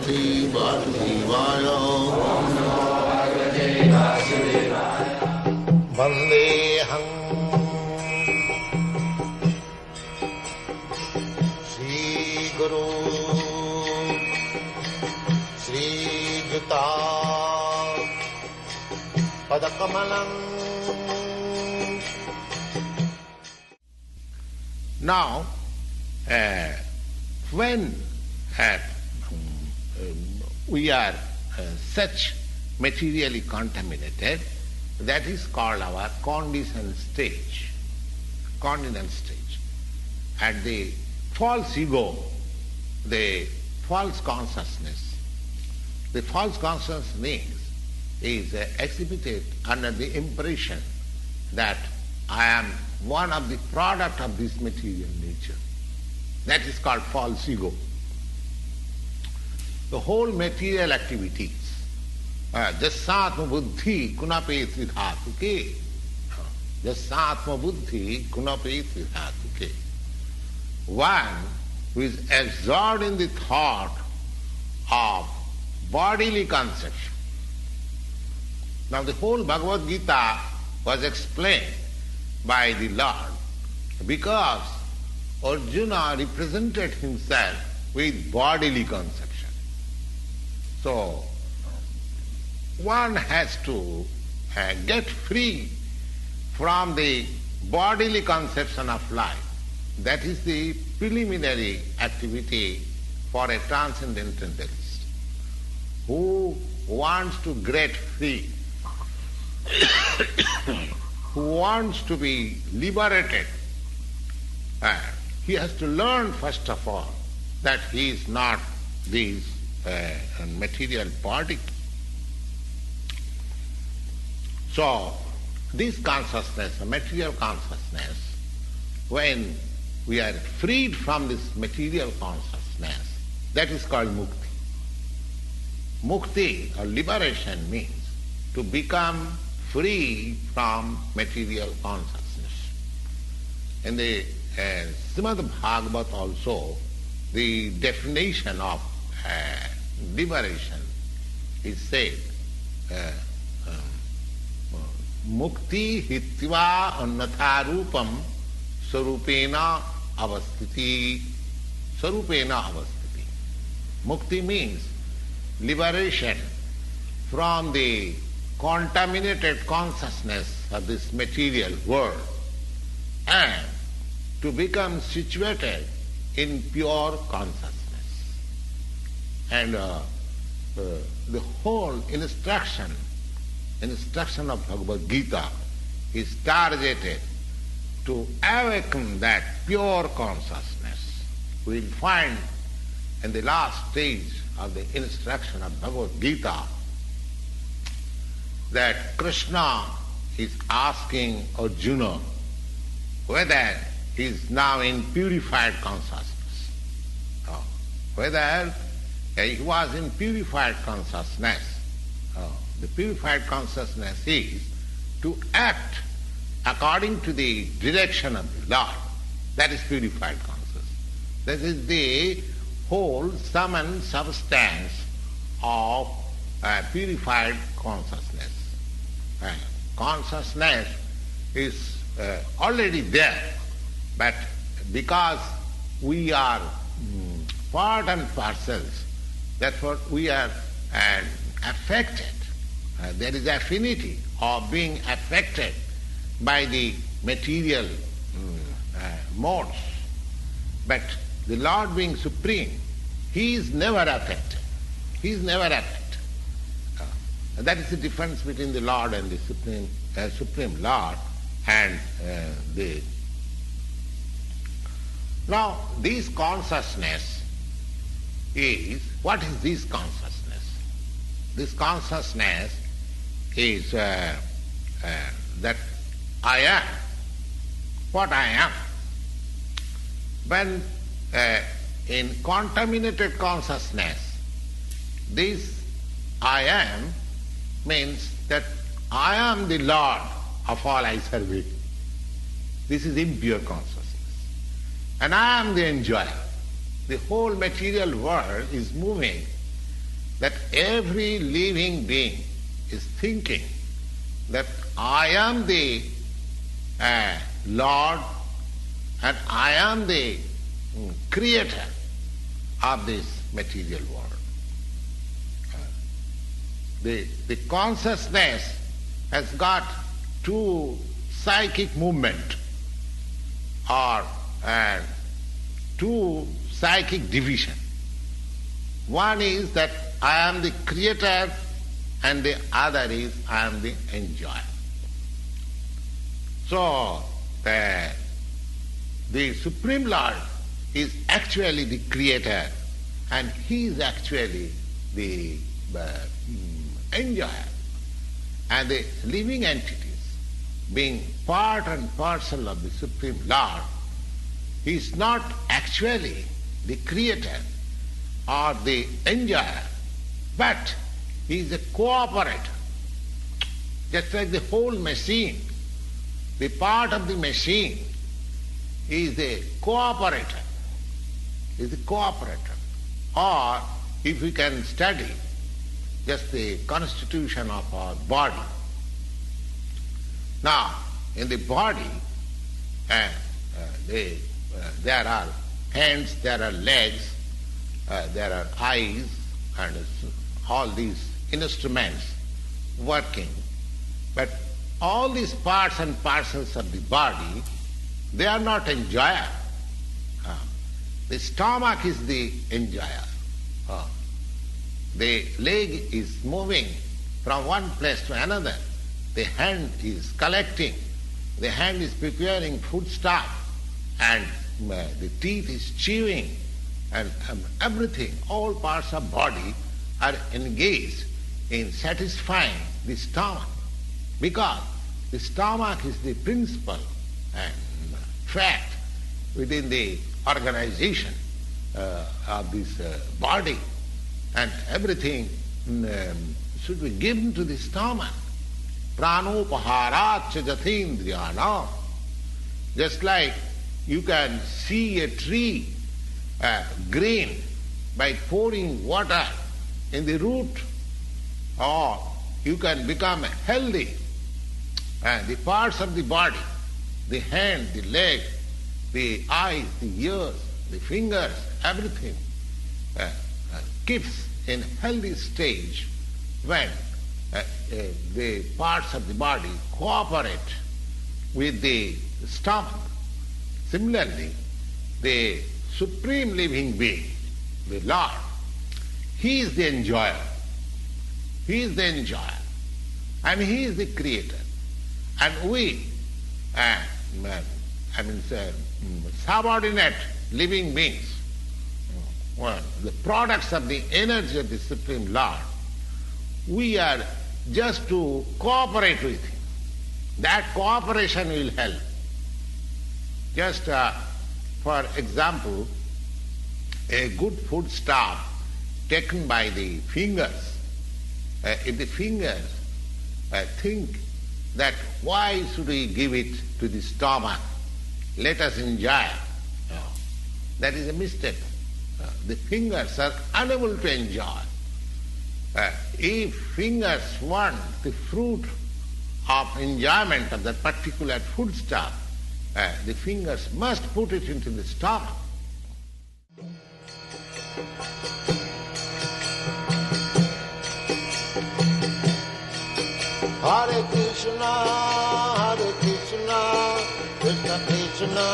Bhagavate Vasudevaya. Vandeham Shri Guru Shri Juta Padakamalam. Now, when we are such materially contaminated, that is called our conditioned stage. Conditioned stage. At the false ego, the false consciousness. The false consciousness is exhibited under the impression that I am one of the product of this material nature. That is called false ego. The whole material activities, jasatma buddhi kunape tridhatuke, jasatma buddhi kunape tridhatuke. One who is absorbed in the thought of bodily conception. Now the whole Bhagavad Gita was explained by the Lord because Arjuna represented himself with bodily conception. So one has to get free from the bodily conception of life. That is the preliminary activity for a transcendentalist who wants to get free, who wants to be liberated. He has to learn first of all that he is not this material body. So this consciousness, material consciousness, when we are freed from this material consciousness, that is called mukti. Mukti or liberation means to become free from material consciousness. In the Srimad Bhagavad also, the definition of liberation is said, mukti hitva annatha rupam sarupena avasthiti. Sarupena avasthiti. Mukti means liberation from the contaminated consciousness of this material world and to become situated in pure consciousness. And the whole instruction of Bhagavad Gita is targeted to awaken that pure consciousness. We will find in the last stage of the instruction of Bhagavad Gita that Krishna is asking Arjuna whether he is now in purified consciousness. Whether he was in purified consciousness. The purified consciousness is to act according to the direction of the Lord. That is purified consciousness. That is the whole sum and substance of purified consciousness. Consciousness is already there, but because we are part and parcels, therefore we are affected. There is affinity of being affected by the material modes. But the Lord being supreme, He is never affected. He is never affected. That is the difference between the Lord and the Supreme Lord and the... Now, this consciousness is... What is this consciousness? This consciousness is that I am what I am. When in contaminated consciousness, this I am means that I am the Lord of all I survey. This is impure consciousness. And I am the enjoyer. The whole material world is moving that every living being is thinking that I am the Lord and I am the creator of this material world. The consciousness has got two psychic movement or two psychic division. One is that I am the creator and the other is I am the enjoyer. So the Supreme Lord is actually the creator and he is actually the enjoyer. And the living entities, being part and parcel of the Supreme Lord, he is not actually the creator or the enjoyer, but he is a cooperator. Just like the whole machine, the part of the machine is a cooperator, Or if we can study just the constitution of our body. Now, in the body, there are hands, there are legs, there are eyes, and all these instruments working. But all these parts and parcels of the body, they are not enjoyer. The stomach is the enjoyer. The leg is moving from one place to another. The hand is collecting. The hand is preparing foodstuff. And the teeth is chewing. And everything, all parts of body are engaged in satisfying the stomach. Because the stomach is the principal and fact within the organization of this body. And everything should be given to the stomach. Pranopaharat jatindriyana. Just like you can see a tree green by pouring water in the root, or you can become healthy. The parts of the body, the hand, the leg, the eyes, the ears, the fingers, everything keeps in healthy stage when the parts of the body cooperate with the stomach. Similarly, the Supreme Living Being, the Lord, He is the enjoyer. He is the enjoyer. And He is the creator. And we, subordinate living beings, the products of the energy of the Supreme Lord, we are just to cooperate with Him. That cooperation will help. Just for example, a good foodstuff taken by the fingers, if the fingers think that why should we give it to the stomach, let us enjoy. That is a mistake. The fingers are unable to enjoy. If fingers want the fruit of enjoyment of that particular foodstuff, the fingers must put it into the stomach. Hare Krishna, Krishna Krishna,